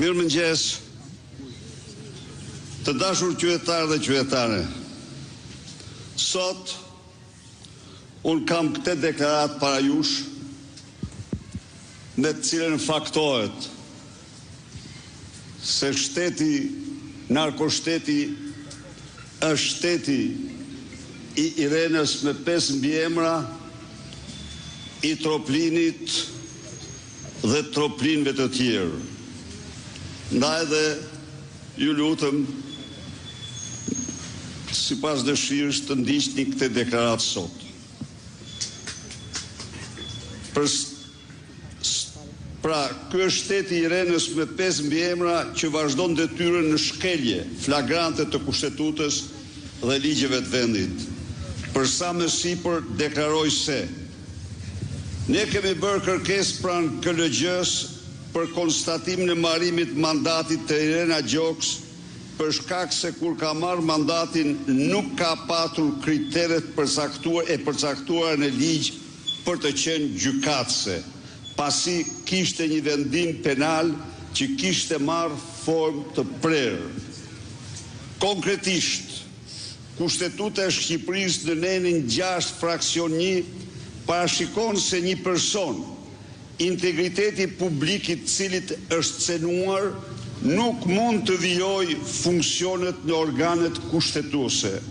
Mirëmëngjes, të dashur qytetarë dhe qytetare. Sot, unë kam këtë deklarat para jush, me të cilën faktohet se shteti, narkoshteti, është shteti i Irenës me 5 mbiemra, i Troplinit dhe Troplinëve të tjerë. Ndaj dhe ju lutëm, sipas dëshirës, të ndiqni këtë deklaratë sot. Pra, ky është shteti i Irenës me 5 mbiemra që vazhdon detyrën në shkelje flagrante të kushtetutës dhe ligjeve të vendit. Për sa më sipër deklaroj se ne kemi bërë kërkesë pranë KLG-s për konstatimin e marrimit mandatit të Irena Gjoks, për shkak se kur ka marrë mandatin nuk ka patur kriteret përcaktuara në ligj për të qenë gjykatëse, pasi kishte një vendim penal që kishte marrë formë të prerë. Konkretisht, Kushtetuta e Shqipërisë në nenin 6 fraksion 1 parashikon se një person, integriteti publikit cilit është cenuar, nuk mund të vijoj funksionet në organet kushtetuese.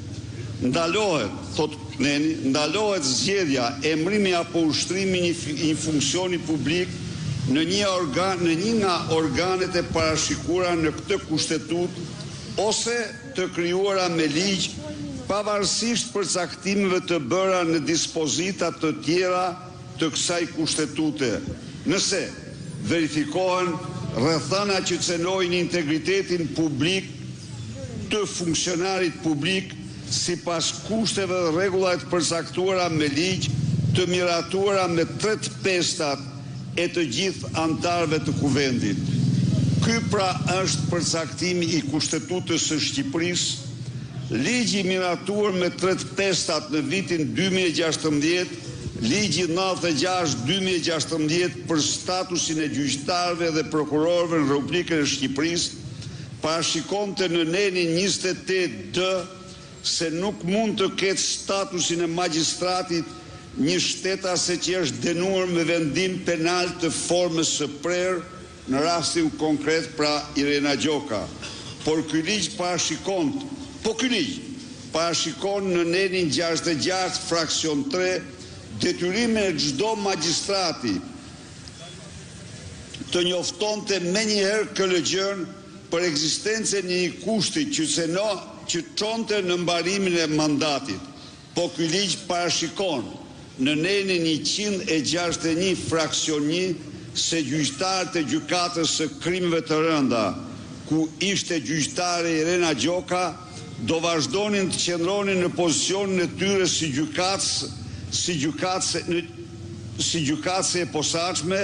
Ndalohet, thot neni, ndalohet zgjedhja, emrimi apo ushtrimi një funksioni publik në një nga organet e parashikuara në këtë kushtetut ose të krijuara me ligj, pavarësisht përcaktimeve të bëra në dispozita të tjera të kësaj kushtetute, nëse verifikohen rrethana që cenojnë integritetin publik të funksionarit publik sipas kushteve dhe rregullave të përcaktuara me ligj, të miratuara me 3 pestat e të gjithë anëtarëve të kuvendit. Ky pra është përcaktimi i Kushtetutës së Shqipërisë. Ligji miratuar me 3 pestat në vitin 2016, ligji 96/2016 për statusin e gjyqtarëve dhe prokurorëve në Republikën e Shqipërisë, parashikonte në nenin 28D se nuk mund të ketë statusin e magjistratit një shtetase që është dënuar me vendim penal të formës së prerë, në rastin konkret pra Irena Gjoka. Por ky ligj parashikon në nenin 66 fraksion 3 detyrimin e çdo magjistrati të njoftonte menjëherë KLG-n për ekzistencën e një kushti që çonte në mbarimin e mandatit. Po ky ligj parashikon në nenin 161 fraksion 1 se gjyqtarët e gjykatës së krimeve të rënda, ku ishte gjyqtare Irena Gjoka, do vazhdonin të qëndronin në pozicionin e tyre si gjykatëse e posaçme,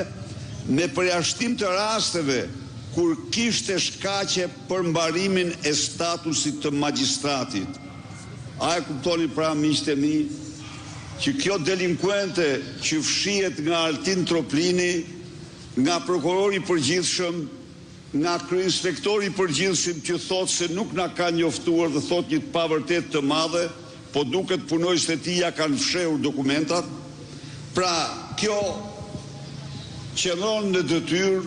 me përjashtim të rasteve kur kishte shkaqe për mbarimin e statusit të magjistratit. A e kuptoni pra, miqtë e mi, që kjo delinkuente që fshihet nga Altin Troplini, nga prokurori i përgjithshëm, nga kryeinspektori i përgjithshëm që thot se nuk na ka njoftuar dhe thot një pavërtet të madhe, po duket punojësit e tij ja kanë fshehur dokumentat. Pra, kjo qëndron në detyrë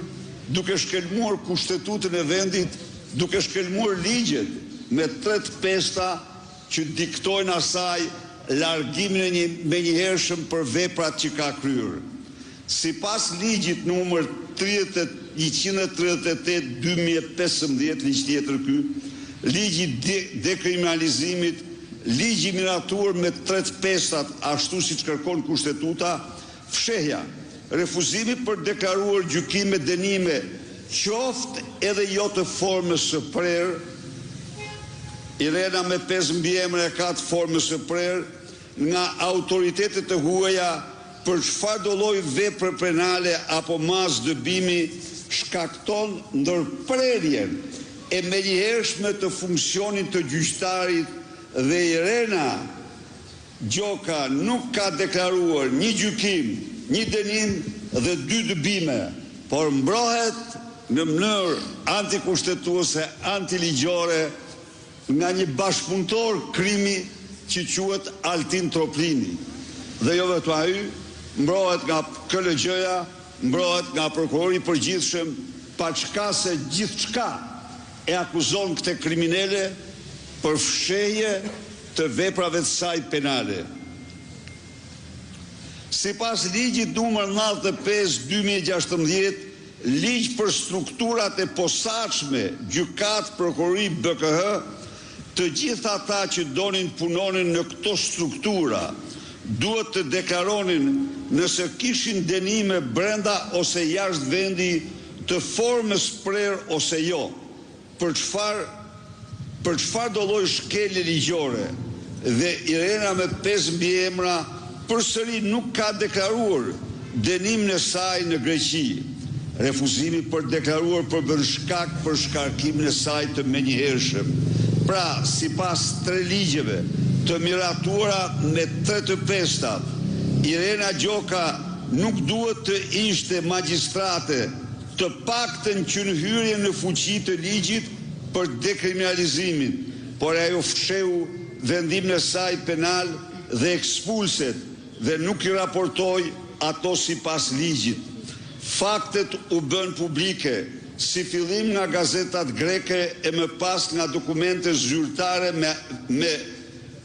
duke shkelmuar kushtetutën e vendit, duke shkelmuar ligjet me 3 pesta që diktojnë asaj largimin e menjëhershëm për veprat që ka kryer. Sipas ligjit numër 138/2015, ligj tjetër ky, ligji dekriminalizimit, ligji miratuar me 3 pestat ashtu siç kërkon kushtetuta, fshehja, refuzimi për deklaruar gjykime dënime, qoftë edhe jo të formës së prerë, Irena me 5 mbiemra ka të formës së prerë, nga autoritetet të huaja për çfarë do lloj vepre penale apo mas dëbimi shkakton ndërprerjen e menjëhershme të funksionit të gjyqtarit dhe Irena Gjoka nuk ka deklaruar një gjykim, një dënim dhe 2 dëbime, por mbrohet në mënyrë antikushtetuese, antiligjore nga një bashkëpunëtor krimi që quhet Altin Troplini. Dhe jo vetëm ai, mbrohet nga KLG-ja, mbrohet nga prokurori i përgjithshëm, pa çka se gjithçka e akuzon këtë kriminale për fshehje të veprave të saj penale. Sipas ligjit numër 95/2016, ligj për strukturat e posaçme, gjykat, prokurori, BKH, të gjithë ata që donin punonin në këto struktura duhet të deklaronin nëse kishin dënime brenda ose jashtë vendi të formës prerë ose jo, për çfarë do lloj shkelje ligjore. Dhe Irena me 5 mbiemra përsëri nuk ka deklaruar dënimin e saj në Greqi. Refuzimi për deklaruar për shkak për shkarkimin e saj të menjëhershëm. Pra, sipas 3 ligjeve të miratuara me 3 të peshta, Irena Gjoka nuk duhet të ishte magjistrate, të paktën që në hyrje në fuqi të ligjit për dekriminalizimin, por ajo fsheu vendimin e saj penal dhe ekspulset dhe nuk i raportoi ato sipas ligjit. Faktet u bën publike, si fillim nga gazetat greke e më pas nga dokumente zyrtare me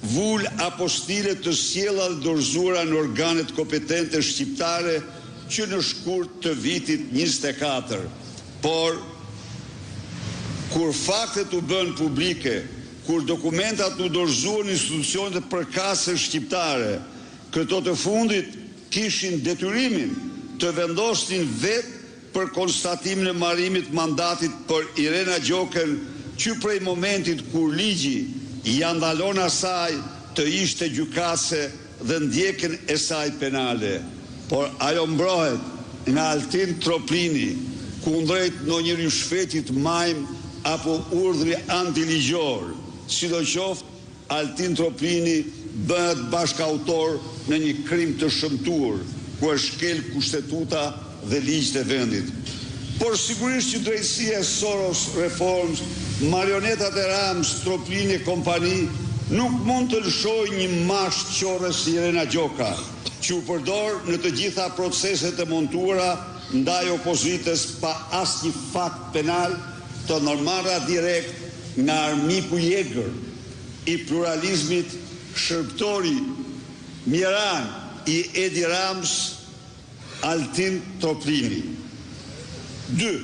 vull apostile të sjella dhe dorëzuara në organet kompetente shqiptare që në shkurt të vitit 24. Por, kur faktet u bën publike, kur dokumentat u dorëzuan në institucionet e përkatëse shqiptare, këto të fundit kishin detyrimin të vendosnin vetë për konstatimin e marrimit mandatit për Irena Gjokën, që prej momentit kur ligji ja ndalon asaj të ishte gjykatëse dhe ndjekjen e saj penale. Por ajo mbrohet nga Altin Troplini, kundrejt ndonjëri shfetit majm apo urdhri antiligjor. Sidoqoftë, Altin Troplini bëhet bashkautor në një krim të shëmtuar, ku është shkel kushtetuta dhe ligjët e vendit. Por sigurisht që drejtësia e Soros Reforms, marionetat e Rams, Troplini e kompani nuk mund të lëshojë një masht qorre si Irena Gjoka, që u përdor në të gjitha proceset e montuara ndaj opozitës pa asnjë fakt penal, të normala direkt nga armiku i egër i pluralizmit, shërptori Miran i Edi Rams, Altin Troplini. 2.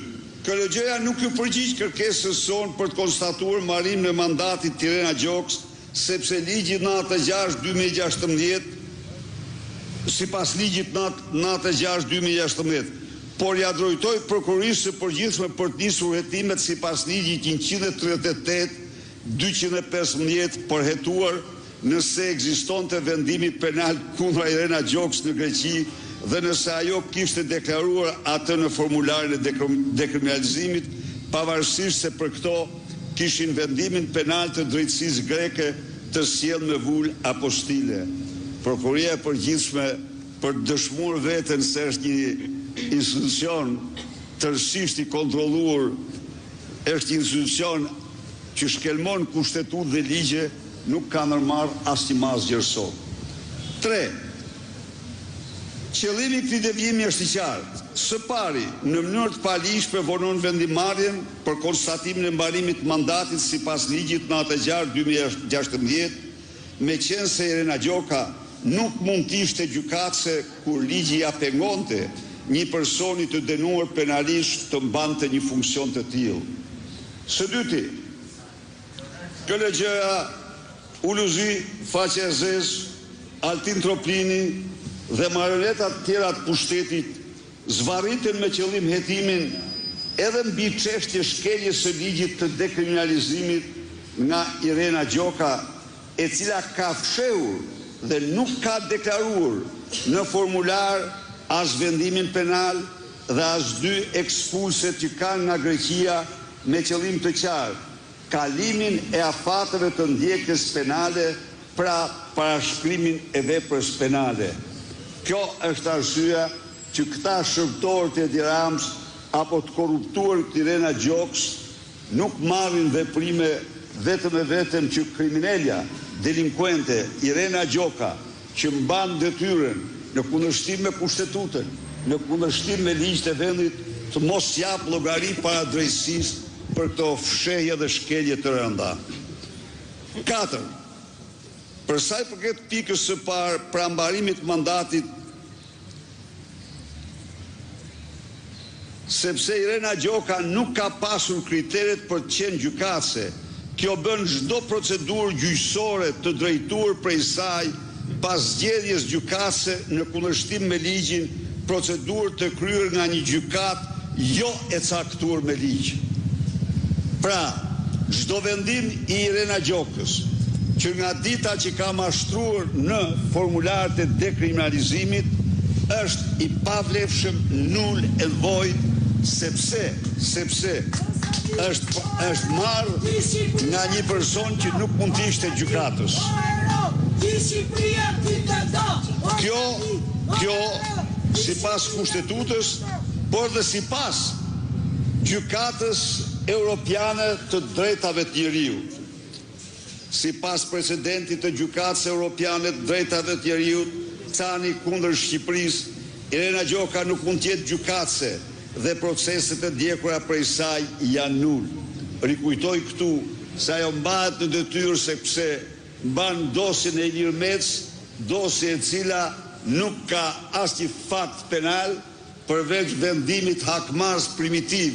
KLG-ja nuk u përgjigj kërkesës sonë për të konstatuar marrim në mandatit të Irena Gjokës, sepse ligji 96/2016, sipas ligjit 96/2016, por ja drejtoi prokurorisë së përgjithshme për të nisur hetimet sipas ligjit 138/215 për hetuar nëse ekzistonte vendimi penal kundra Irena Gjokës në Greqi dhe nëse ajo kishte deklaruar atë në formularin e dekriminalizimit, pavarësisht se për këto kishin vendimin penal të drejtësisë greke të sjellë me vull apostile. Prokuroria e përgjithshme për të dëshmuar veten se është një institucion tërësisht i kontrolluar, është një institucion që shkelmon kushtetutë dhe ligje, nuk ka ndërmarrë asnjë masë gjërësor. 3. Qëllimi i këtij devijimi është i qartë. Së pari, në mënyrë të palishme vonon vendimarrjen për konstatimin e mbarimit mandatit sipas ligjit 96/2016, meqense Irena Gjoka nuk mund të ishte gjykatëse kur ligji ja pengonte një personi të dënuar penalisht të mbante një funksion të tillë. Së dyti, KLG-ja, Uluzi, Faqe e Zezë, Altin Troplini dhe marionetat tjera të pushtetit zvarritën me qëllim hetimin edhe mbi çështje shkeljes së ligjit të dekriminalizimit nga Irena Gjoka, e cila ka fshehur dhe nuk ka deklaruar në formular as vendimin penal dhe as 2 ekspulset që kanë nga Greqia me qëllim të qartë, kalimin e afateve të ndjekjes penale, pra parashkrimin e veprës penale. Kjo është arsyeja që këta shërbëtorë të Edi Rams apo të korruptuar Irena Gjoks nuk marrin veprime vetëm e vetëm që kriminalja, delinkuente Irena Gjoka, që mban detyrën në kundërshtim me kushtetutën, në kundërshtim me ligjet e vendit, të mos jap llogari para drejtësisë për këto fshehje dhe shkelje të rënda. 4. Për sa i përket pikës së parë pra mbarimit mandatit, sepse Irena Gjoka nuk ka pasur kriteret për të qenë gjykatëse, kjo bën çdo procedurë gjyqësore të drejtuar prej saj pas zgjedhjes gjykatëse në kundërshtim me ligjin, procedurë të kryer nga një gjykatë jo e caktuar me ligj. Pra, çdo vendim i Irena Gjokës, që nga dita që ka mashtruar në formularët e dekriminalizimit, është i pavlefshëm, null and void, sepse është marrë nga një person që nuk mund të ishte gjykatës. Kjo sipas kushtetutës, por dhe sipas gjykatës europiane të drejtave të njeriut. Sipas precedentit të gjykatës europiane të drejtave të njeriut, cani kundër Shqipërisë, Irena Gjoka nuk mund të jetë gjykatëse dhe proceset e ndjekura prej saj janë nul. Rikujtoj këtu se ajo mbahet në detyrë sepse mban dosjen e Ilir Mec, dosje e cila nuk ka asnjë fakt penal përveç vendimit hakmarrës primitiv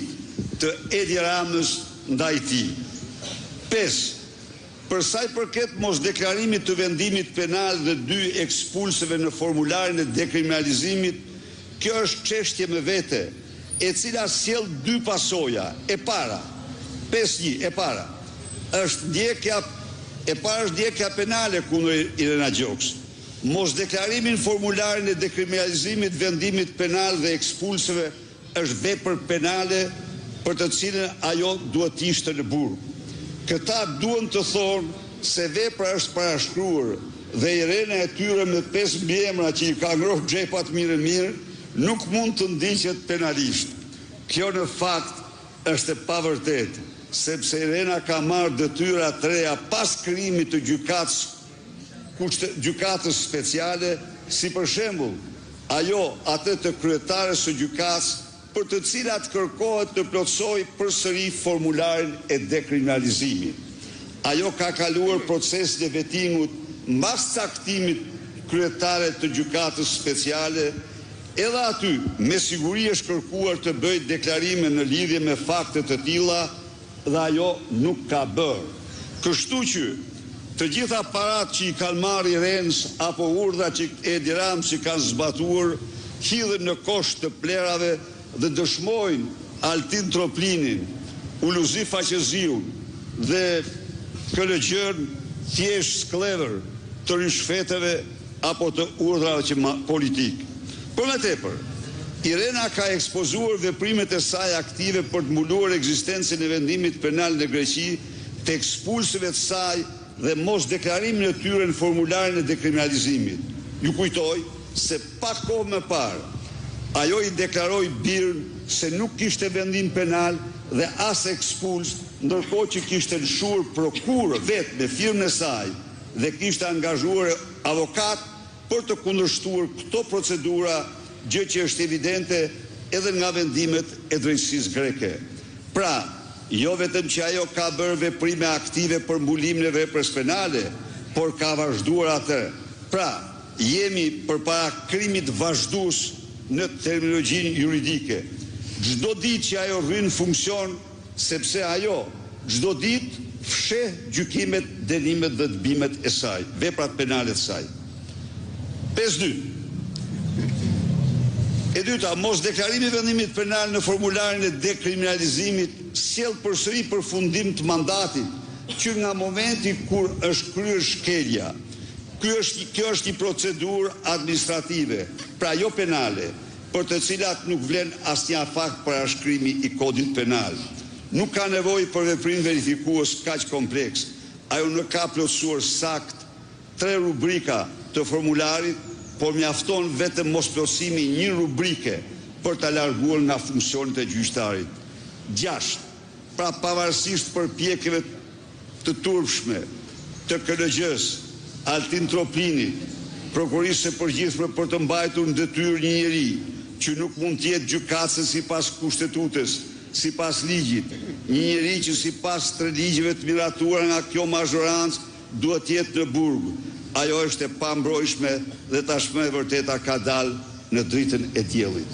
të Edi Ramës ndaj tij. 5. Për sa i përket mosdeklarimit të vendimit penal dhe 2 ekspulseve në formularin e dekriminalizimit, kjo është çështje me vete, e cila sjell 2 pasoja. E para, 5.1, e para është ndjekja penale kundër Irena Gjoks. Mosdeklarimin formularin e dekriminalizimit, vendimit penal dhe ekspulseve është vepër penale për të cilën ajo duhet të ishte në burg. Këta duhen të thonë se vepra është parashkruar dhe Irena e tyre me 5.000 emra që i ka ngrohur xhepat mirë, nuk mund të ndiqet penalisht. Kjo në fakt është e pavërtet, sepse Irena ka marrë detyra të reja pas krijimit të gjykatës speciale, si për shembull, ajo atë të kryetares së gjykatës për të cilat kërkohet të plotësojë përsëri formularin e dekriminalizimit. Ajo ka kaluar procesin e vettingut mbas caktimit kryetare të gjykatës speciale. Edhe aty, me siguri është kërkuar të bëjë deklarime në lidhje me fakte të tilla dhe ajo nuk ka bërë. Kështu që të gjitha parat që i kanë marrë Irenës apo urdha që Edi Ramës që kanë zbatuar, hidhen në kosh të plerave dhe dëshmojnë Altin Troplinin, Uluzi Faqeziun dhe Këllëgjën thjesht sklever të rishfeteve apo të urdrave politikë. Për më tepër, Irena ka ekspozuar veprimet e saj aktive për të mbuluar ekzistencën e vendimit penal në Greqi, të ekspulseve të saj dhe mos deklarimin e tyre në formularin e dekriminalizimit. Ju kujtoj se pak kohë më parë, ajo i deklaroi birën se nuk kishte vendim penal dhe as ekspuls, ndërkohë që kishte lëshuar prokuror vetë me firmën e saj dhe kishte angazhuar avokat për të kundërshtuar këto procedura, gjë që është evidente edhe nga vendimet e drejtësisë greke. Pra, jo vetëm që ajo ka bërë veprime aktive për mbulimin e veprës penale, por ka vazhduar atë. Pra, jemi përpara krimit vazhdues në terminologjinë juridike. Çdo ditë që ajo rrin funksion, sepse ajo çdo ditë fsheh gjykimet, dënimet dhe dëbimet e saj, veprat penale të saj. 5.2. E dyta, mos deklarimi vendimit penal në formularin e dekriminalizimit sjell përsëri përfundim të mandatit që nga momenti kur është kryer shkelja. Kjo është një procedurë administrative, pra jo penale, për të cilat nuk vlen asnjë fakt parashkrimi i kodit penal. Nuk ka nevojë për veprim verifikues kaq kompleks. Ajo nuk ka plotësuar sakt 3 rubrika të formularit, por mjafton vetëm mosplotësimi një rubrike për të larguar nga funksionet e gjyqtarit. 6. Pra pavarësisht përpjekjeve të turpshme të KLG-s, Altin Troplinit, prokurisë së përgjithshme për të mbajtur në detyrë një njeri që nuk mund të jetë gjykatës sipas kushtetutës, sipas ligjit, një njeri që sipas të ligjeve të miratuara nga kjo mazhorancë duhet të jetë në burg. Ajo është e pambrojshme dhe tashmë e vërteta ka dalë në dritën e diellit.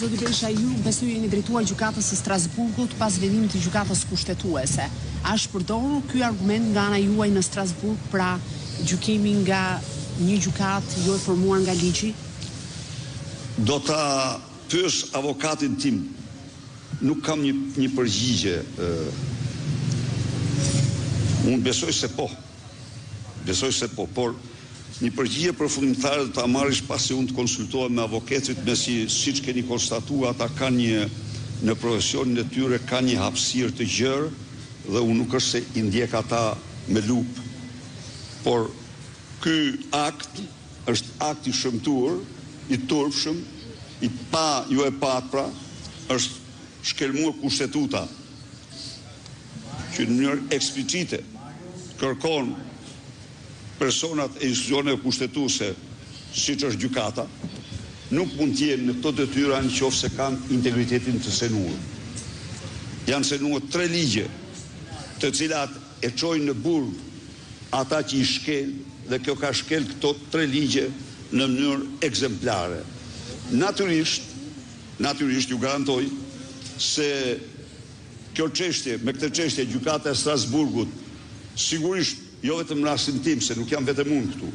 Zoti Berisha, ju besoj jeni drejtuar gjykatës së Strasburgut pas vendimit të gjykatës kushtetuese. A është përdorur ky argument nga ana juaj në Strasburg, pra gjykimi nga një gjykatë jo e formuar nga ligji? Do ta pyes avokatin tim. Nuk kam një përgjigje. Unë besoj se po. Besoj se po, por një përgjigje përfundimtare do ta marrish pasi unë të konsultohem me avokatët, me siç keni konstatuar, ata kanë në profesionin e tyre kanë një hapësirë të gjerë dhe unë nuk është se i ndjek ata me lupë. Por ky akt është akt i shëmtuar, i turpshëm, ju e pat pra, është shkelmuar kushtetuta që në mënyrë eksplicite kërkon personat e institucioneve kushtetuese, siç është gjykata, nuk mund të jenë në këto detyra nëse kanë integritetin të senuar. Janë senuar 3 ligje, të cilat e çojnë në burg ata që i shkel, dhe kjo ka shkel këto 3 ligje në mënyrë ekzemplare. Natyrisht ju garantoj se kjo çështje, me këtë çështje gjykata e Strasburgut, sigurisht jo vetëm në rastin tim, se nuk jam vetëm unë këtu.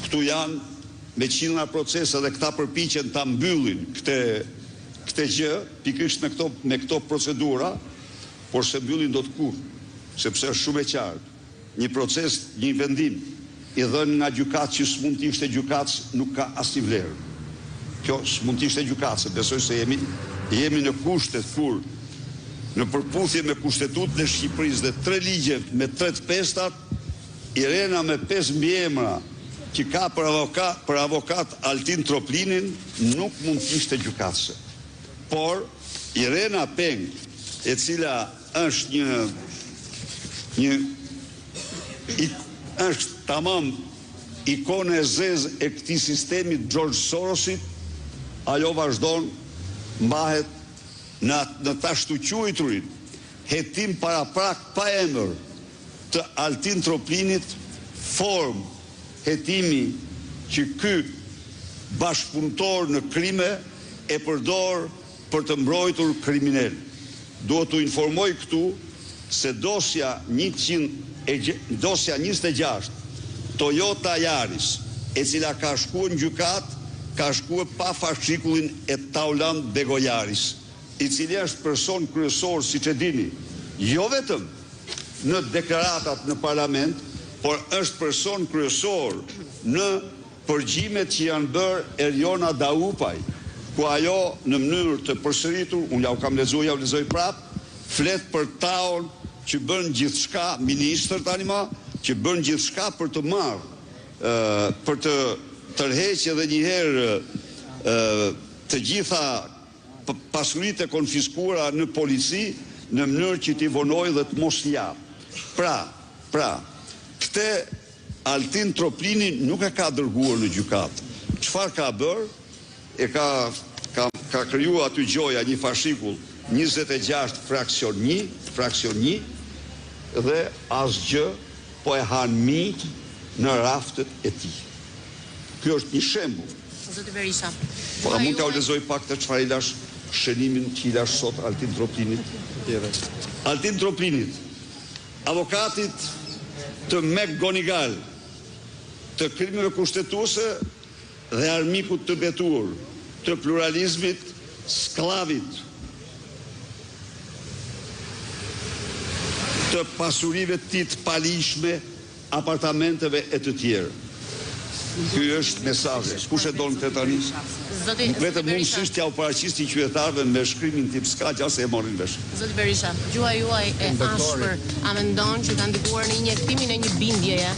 Këtu janë me qindra procesa dhe këta përpiqen ta mbyllin këtë gjë, pikërisht me këto procedura, por se mbyllin do të kur, sepse është shumë e qartë. Një proces, një vendim i dhënë nga gjykatë që s'mund të ishte gjykatës nuk ka asnjë vlerë. Kjo s'mund të ishte gjykatës, besoj se jemi në kushtet kur në përputhje me kushtetutën e Shqipërisë dhe 3 ligje me 3 pestat, Irena me 5 mbiemra që ka për avokat Altin Troplinin nuk mund të ishte gjykatëse. Por Irena Peng, e cila është është tamam ikone e zezë e këtij sistemi George Sorosit, ajo vazhdon mbahet në ta shtuquiturin hetim paraprak pa emër të Altin Troplinit, form hetimi që ky bashkëpunëtor në krime e përdor për të mbrojtur kriminal. Duhet të informoj këtu se dosja 26 Toyota Yaris, e cila ka shkuar në gjykat, ka shkuar pa fascikullin e Tauland Begojaris, i cili është person kryesor, siç e dini, jo vetëm në deklaratat në parlament, por është person kryesor në përgjimet që janë bërë Erjona Daupaj, ku ajo në mënyrë të përsëritur, unë ja u kam lexuar, ja u lexoj prapë, flet për taun që bën gjithçka, ministër tani më, që bën gjithçka për të marrë, për të tërheqë edhe një herë të gjitha pasuritë e konfiskuara në polici në mënyrë që t'i vonojë dhe të mos japë. Pra, këtë Altin Troplini nuk e ka dërguar në gjykatë. Çfarë ka bërë? E ka krijuar aty gjoja një fashikull 26 fraksion 1 dhe asgjë po e han mijt në raftet e tij. Ky është një shembull. Zoti Berisha. Po a mund t'ja lexoj pak të çfarë i lash shënimin që i lash sot Altin Troplinit? Altin Troplinit, avokatit të McGonigal, të krimeve kushtetuese dhe armikut të betuar, të pluralizmit, sklavit, të pasurive të palishme, apartamenteve e të tjerë. Ky është mesazhi. Kush e don këtë tani? Vetëm mundësisht t'ja u paraqisti qytetarëve me shkrimin tip s'ka gjë se e morrin vesh. Zoti Berisha, gjuha juaj e ashpër a mendon që ka ndikuar në injektimin e një bindjeje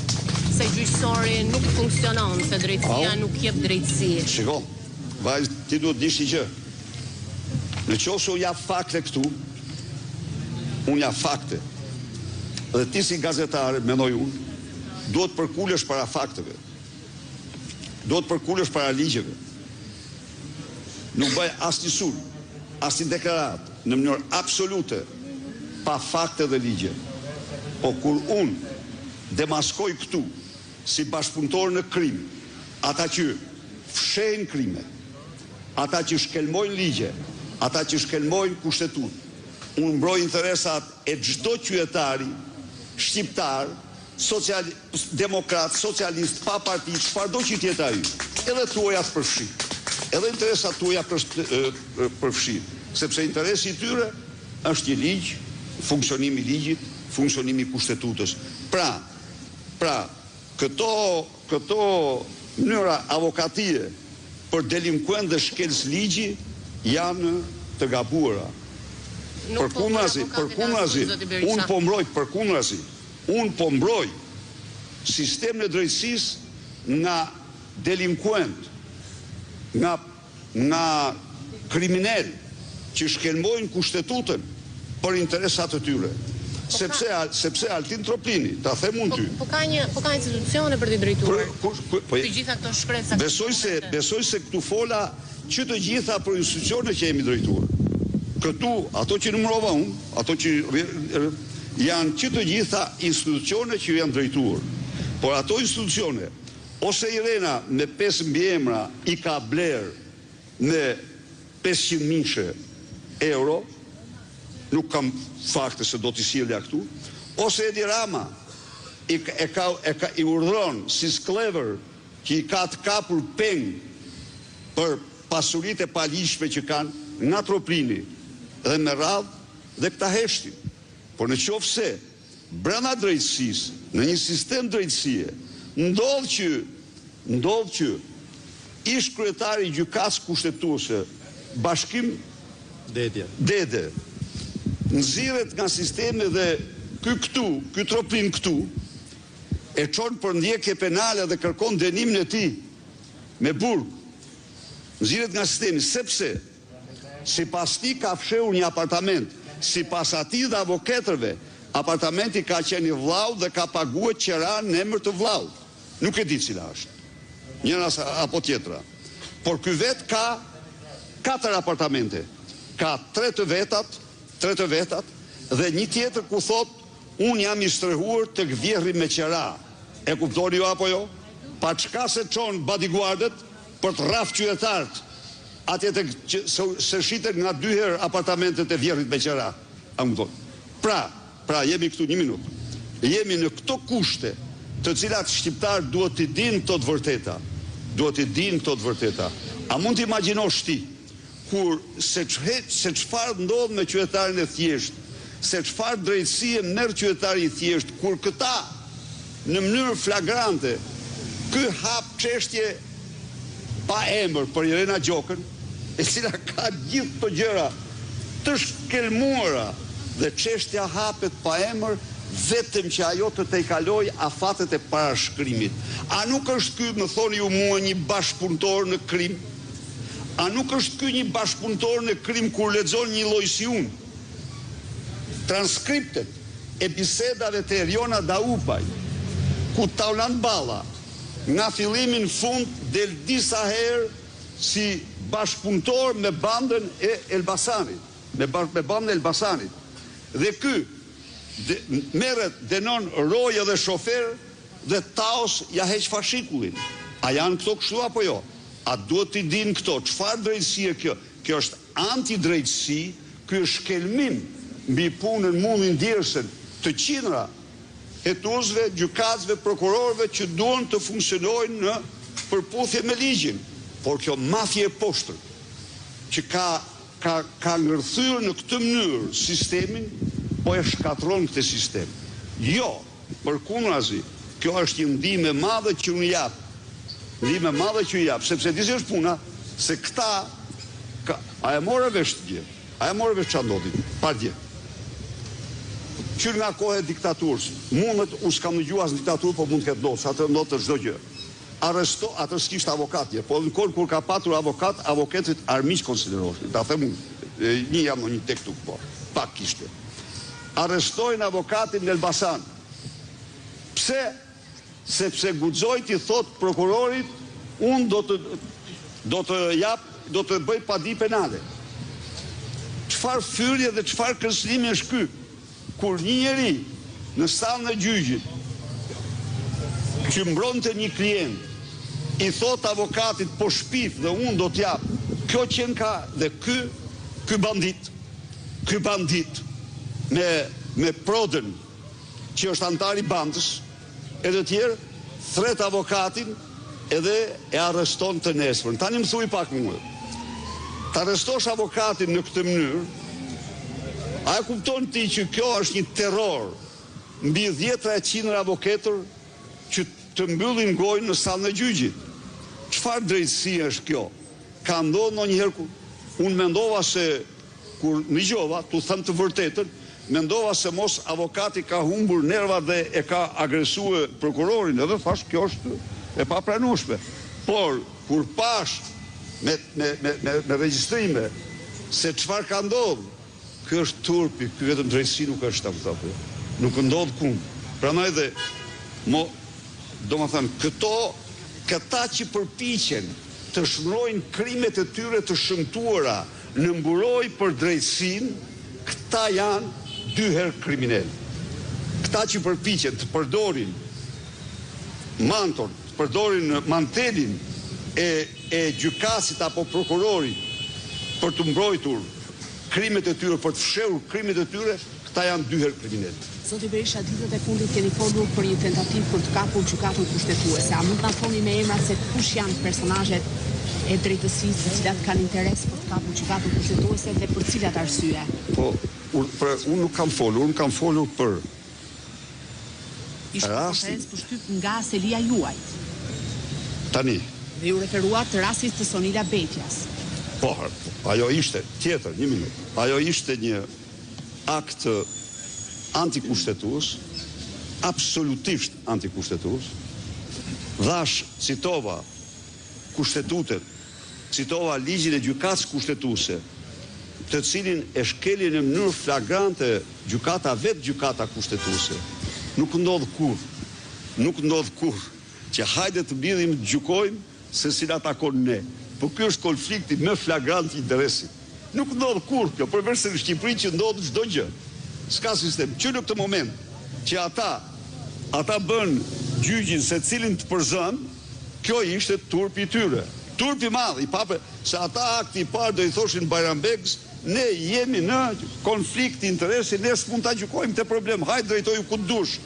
se gjyqësori nuk funksionon, se drejtësia nuk jep drejtësi. Shiko, vajzë, ti duhet dish një gjë. Në qoftë se unë jap fakte këtu, unë jap fakte. Dhe ti si gazetare, mendoj unë, duhet përkulesh para fakteve. Duhet përkulesh para ligjeve. Nuk bëj asnjë sulm, asnjë deklarat në mënyrë absolute pa fakte dhe ligje. Po kur unë demaskoj këtu si bashkëpunëtor në krim, ata që fshehin krime, ata që shkelmojnë ligje, ata që shkelmojnë kushtetut, unë mbroj interesat e çdo qytetari shqiptar, demokrat, socialist, pa parti, çfarëdo që tjetë ai, edhe tuaja të përfshi, edhe interesat tuaja përfshi, sepse interesi i tyre është një ligj, funksionimi i ligjit, funksionimi i kushtetutës. Pra, këto mënyra avokatie për delinkuent dhe shkelës ligji janë të gabuara. Përkundazi, unë po mbroj sistemin e drejtësisë nga delinkuent, nga kriminal që shkelmojnë kushtetutën për interesat të tyre. Sepse Altin Troplini, ta them unë ty. Po ka institucione për t'i drejtuar. Të gjitha këto shkretësa. Besoj se këtu fola që të gjitha për institucione që jemi drejtuar. Këtu, ato që numërova unë, ato që janë që të gjitha institucione që janë drejtuar. Por ato institucione, ose Irena me 5 mbiemra i ka bler me 500.000 euro, nuk kam fakte se do t'i sjellja këtu, ose Edi Rama i urdhron si sklever që i ka të kapur peng për pasuritë e paligjshme që kanë nga Troplini dhe me radhë dhe këta heshtin. Por në qoftë se brenda drejtësisë, në një sistem drejtësie, ndodh që ish kryetari i gjykatës kushtetuese, Bashkim Dede, nxirret nga sistemi dhe ky Troplin këtu e çon për ndjekje penale dhe kërkon dënimin e tij me burg. Nxirret nga sistemi sepse sipas tij ka fshehur një apartament, sipas atij dhe avokatërve, apartamenti ka qenë i vllaut dhe ka paguar qera në emër të vllaut. Nuk e di cila është. Njëra apo tjetra. Por ky vet ka 4 apartamente. Ka 3 të vetat dhe një tjetër ku thot unë jam i strehuar tek vjerri me qera. E kuptoni ju apo jo? Pa çka se çon bodyguardet për të rrafë qytetarët. Atje se shiten nga 2 herë apartamentet e vjerrit me qera. Pra jemi këtu 1 minutë. Jemi në këto kushte të cilat shqiptar duhet të dinë këto të vërteta. A mund të imagjinosh ti kur se çfarë ndodh me qytetarin e thjesht, se çfarë drejtësie merr qytetari i thjesht, kur këta në mënyrë flagrante ky hap çështje pa emër për Irena Gjokën, e cila ka gjithë të gjëra të shkelmuara dhe çështja hapet pa emër vetëm që ajo të tejkaloj afatet e parashkrimit. A nuk është ky, më thoni ju mua, një bashkëpunëtor në krim? A nuk është ky një bashkëpunëtor në krim kur lexon një lloj si unë transkriptet e bisedave të Eriona Daupaj, ku Taulant Balla nga fillimi në fund del disa herë si bashkëpunëtor me bandën e Elbasanit, me bandën e Elbasanit. Dhe ky merret, denon roje dhe shofer dhe taos ja heq fashikullin. A janë këto kështu apo jo? A duhet t'i dinë këto? Çfarë drejtësie kjo? Kjo është antidrejtësi, ky është shkelmim mbi punën mundin djersën të qindra hetuesve, gjykatësve, prokurorëve që duan të funksionojnë në përputhje me ligjin. Por kjo mafje e poshtër që ka ngërthyer në këtë mënyrë sistemin, po e shkatron këtë sistem. Jo, përkundrazi, kjo është një ndihmë e madhe që unë jap. Ndihmë e madhe që jap, sepse disi është puna se këta a e morë vesh të gjë. A e morë vesh ç'a ndodhi? Pa gjë. që nga kohë e diktaturës, mundet, unë s'kam dëgjuar as diktaturë, po mund të ketë ndodhur, atë ndodh të çdo gjë. Atë s'kishte avokatje, po në kohë kur ka patur avokat, avokatët armiq konsiderohen. Ta them një jam në një tek këtu, po, pak kishte. Arrestojnë avokatin në Elbasan. Pse? Sepse guxoi t'i thot prokurorit, unë do të bëj padi penale. Çfarë fyrje dhe çfarë kërcënimi është ky? Kur një njeri në sallën e gjyqit që mbronte një klient i thot avokatit po shpif dhe unë do t'jap, kjo qenë ka dhe ky bandit me prodën që është antar i bandës edhe tjerë thret avokatin edhe e arreston të nesërën. Tani më thuj pak mua. Të arrestosh avokatin në këtë mënyrë, a e kupton ti që kjo është një terror mbi 10-100 avokatër që të mbyllin gojën në sallën e gjyqit? Çfarë drejtësi është kjo? Ka ndodhur ndonjëherë ku unë mendova se kur dëgjova, tu them të vërtetën, mendova se mos avokati ka humbur nervat dhe e ka agresuar prokurorin, edhe thash kjo është e papranueshme. Por kur pash me regjistrime se çfarë ka ndodhur, ky është turpi, ky vetëm drejtësi nuk është, ta thotë. Nuk ndodh kund. Prandaj dhe domethënë këta që përpiqen të shndrojnë krimet e tyre të shëmtuara në mburoj për drejtësinë, këta janë dy herë kriminal. Këta që përpiqen të përdorin manton, të përdorin mantelin e gjykasit apo prokurorit për të mbrojtur krimet e tyre, për të fshehur krimet e tyre, këta janë dy herë kriminal. Zoti Berisha, ditët e fundit keni folur për një tentativë për të kapur gjykatën kushtetuese. A mund ta thoni me emra se kush janë personazhet e drejtësisë të cilat kanë interes për të kapur gjykatën kushtetuese dhe për cilat arsye? Po, unë nuk kam folur, unë kam folur për rastin për shtyp nga selia juaj. Tani. Dhe ju referuat të rastit të Sonila Betjas. Po, ajo ishte tjetër, një minutë. Ajo ishte një akt antikushtetues, absolutisht antikushtetues. Dhash citova kushtetutet, citova ligjin e gjykatës kushtetuese, të cilin e shkelin në mënyrë flagrante gjykata, vetë gjykata kushtetuese. Nuk ndodh kur që hajde të mbyllim të gjykojmë se si na takon ne. Po ky është konflikti më flagrant i interesit. Nuk ndodh kur kjo, përveç se në Shqipëri që ndodh çdo gjë. S'ka sistem. Që në këtë moment që ata bën gjyqin se cilin të përzën, kjo ishte turpi i tyre. Turpi madh, i pape, se ata akti i parë do i thoshin Bajrambekës, ne jemi në konflikt interesi, ne s'mund ta gjykojmë të problem, hajde drejtoju ku dush,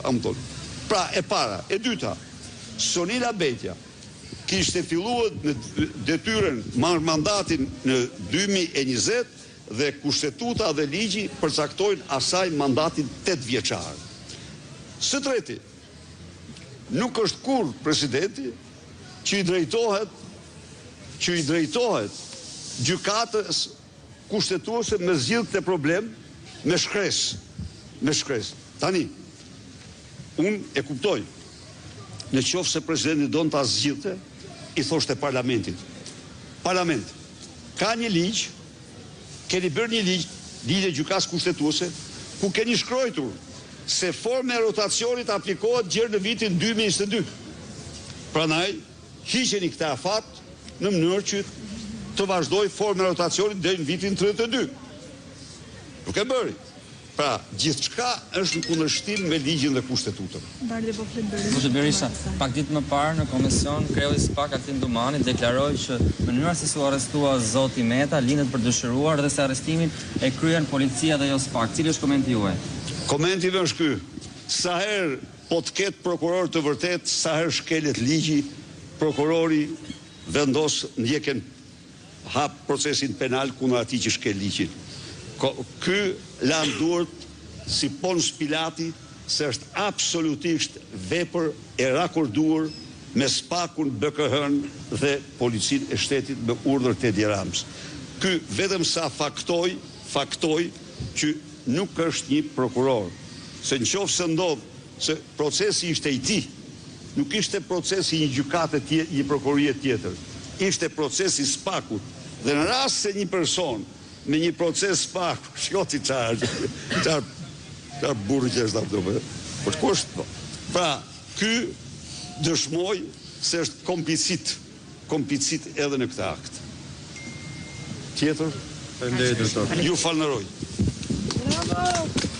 Pra, e para, e dyta, Sonila Betja kishte filluar në detyrën marr mandatin në 2020 dhe kushtetuta dhe ligji përcaktojnë asaj mandatin 8 vjeçar. Së treti, nuk është kur presidenti që i drejtohet gjykatës kushtetuese me zgjidhje këtë problem me shkresë. Tani, unë e kuptoj, në qoftë se presidenti don ta zgjidhte, i thoshte parlamentit. Parlament, ka një ligj, keni bërë një ligj e gjykatës kushtetuese, ku keni shkruar se forma e rotacionit aplikohet gjërë në vitin 2022. Prandaj, hiqeni këtë afat në mënyrë që të vazhdoj forma e rotacionit deri në vitin 32. Nuk e bëri. Pra, gjithçka është në kundërshtim me ligjin dhe kushtetutën. Zoti Berisha, pak ditë më parë në komision, kreu i SPAK Artin Dumani deklaroi që mënyra se si u arrestua zoti Meta lindet për dëshiruar dhe se arrestimin e kryen policia dhe jo SPAK. Cili është komenti juaj? Komenti është ky. Sa herë po të ketë prokuror të vërtet, sa herë shkelet ligji, prokurori vendos ndjekën hap procesin penal kundër atij që shkel ligjin. Ky lan duart si Pons Pilati se është absolutisht vepër e rakorduar me SPAK-un, BKH-n dhe policinë e shtetit me urdhër të Edi Ramës. Ky vetëm sa faktoj që nuk është një prokuror, se në qoftë se ndodh se procesi ishte i tij, nuk ishte procesi i një gjykate tjetër, një prokurorie tjetër, ishte procesi Spakut. Dhe në rast se një person me një proces Spaku, shkoti çfarë burrë që është ato. Po kush? Pra, ky dëshmoj se është komplicit edhe në këtë akt. Tjetër? Faleminderit, drejtor. Ju falënderoj. Bravo!